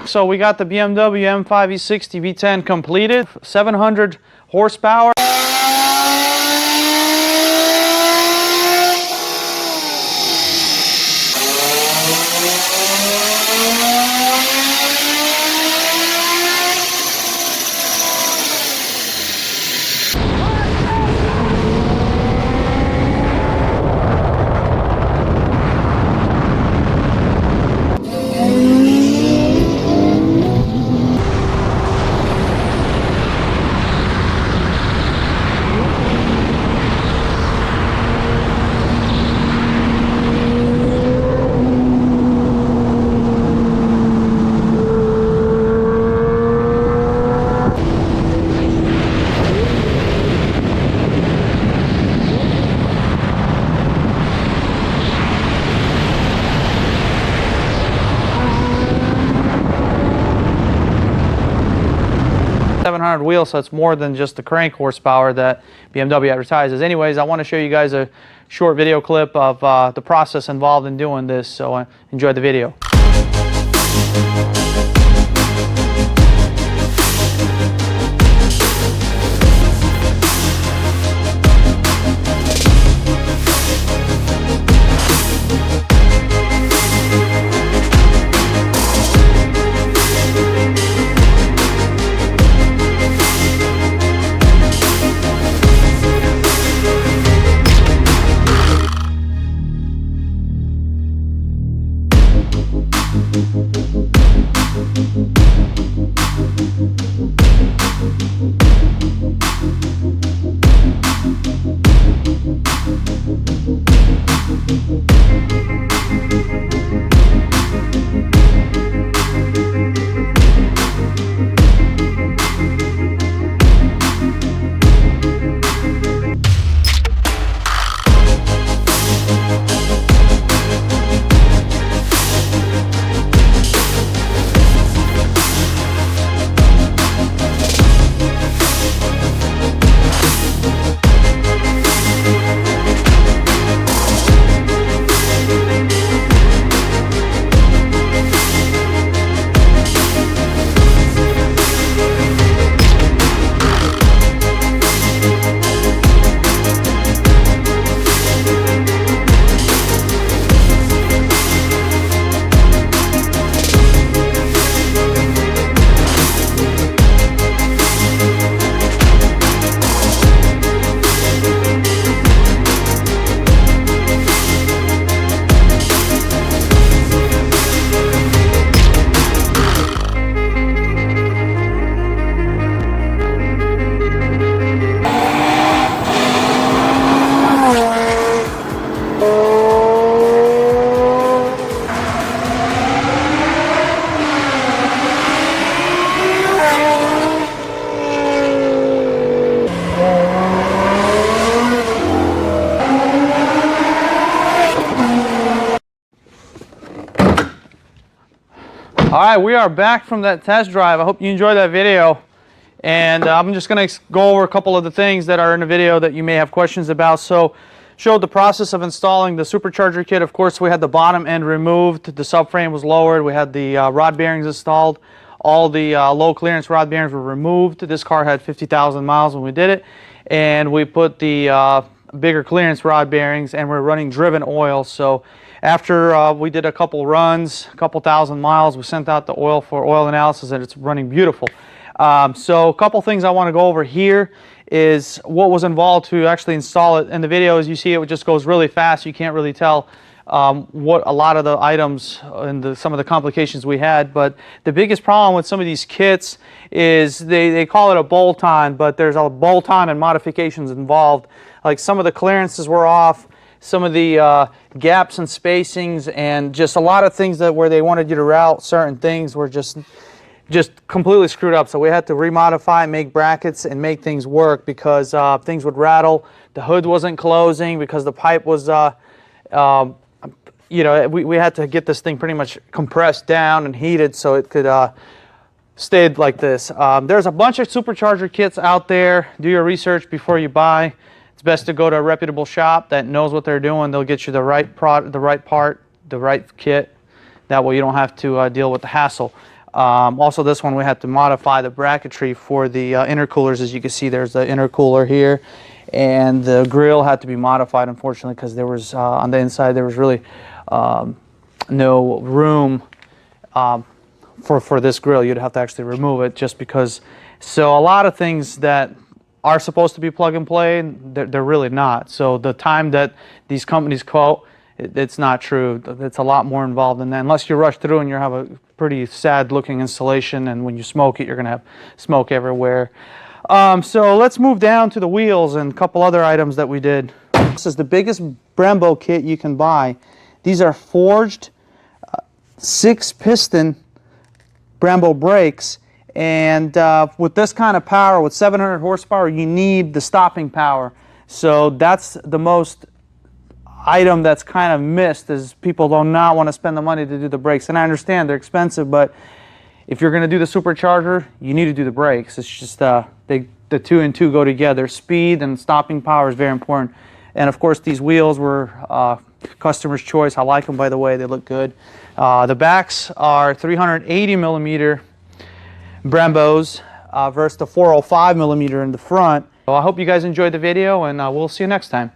So we got the BMW M5 E60 V10 completed, 700 horsepower. Wheels, so it's more than just the crank horsepower that BMW advertises. Anyways, I want to show you guys a short video clip of the process involved in doing this, so enjoy the video. All right, we are back from that test drive. I hope you enjoyed that video. And I'm just going to go over a couple of the things that are in the video that you may have questions about. So, showed the process of installing the supercharger kit. Of course, we had the bottom end removed. The subframe was lowered. We had the rod bearings installed. All the low clearance rod bearings were removed. This car had 50,000 miles when we did it. And we put the bigger clearance rod bearings, and we're running driven oil. So after we did a couple runs, a couple thousand miles, we sent out the oil for oil analysis, and it's running beautiful. So a couple things I want to go over here is what was involved to actually install it. In the video, as you see, it just goes really fast. You can't really tell what a lot of the items and some of the complications we had. But the biggest problem with some of these kits is they call it a bolt-on, but there's a bolt-on and modifications involved. Like some of the clearances were off, some of the gaps and spacings, and just a lot of things that where they wanted you to route certain things were just completely screwed up. So we had to remodify, make brackets, and make things work because things would rattle. The hood wasn't closing because the pipe was, you know, we had to get this thing pretty much compressed down and heated so it could stay like this. There's a bunch of supercharger kits out there. Do your research before you buy. It's best to go to a reputable shop that knows what they're doing. They'll get you the right product, the right part, the right kit. That way you don't have to deal with the hassle. Also this one we had to modify the bracketry for the intercoolers. As you can see, there's the intercooler here, and the grill had to be modified, unfortunately, because there was on the inside there was really no room for this grill. You'd have to actually remove it just because. So a lot of things that are supposed to be plug and play, they're really not. So the time that these companies quote, it's not true. It's a lot more involved than that. Unless you rush through and you have a pretty sad looking installation, and when you smoke it, you're gonna have smoke everywhere. So let's move down to the wheels and a couple other items that we did. This is the biggest Brembo kit you can buy. These are forged 6-piston Brembo brakes. And with this kind of power, with 700 horsepower, you need the stopping power. So that's the most item that's kind of missed, is people do not want to spend the money to do the brakes. And I understand they're expensive, but if you're going to do the supercharger, you need to do the brakes. It's just the 2 and 2 go together. Speed and stopping power is very important. And of course, these wheels were customer's choice. I like them, by the way. They look good. The backs are 380 millimeter Brembos versus the 405 millimeter in the front. So I hope you guys enjoyed the video, and we'll see you next time.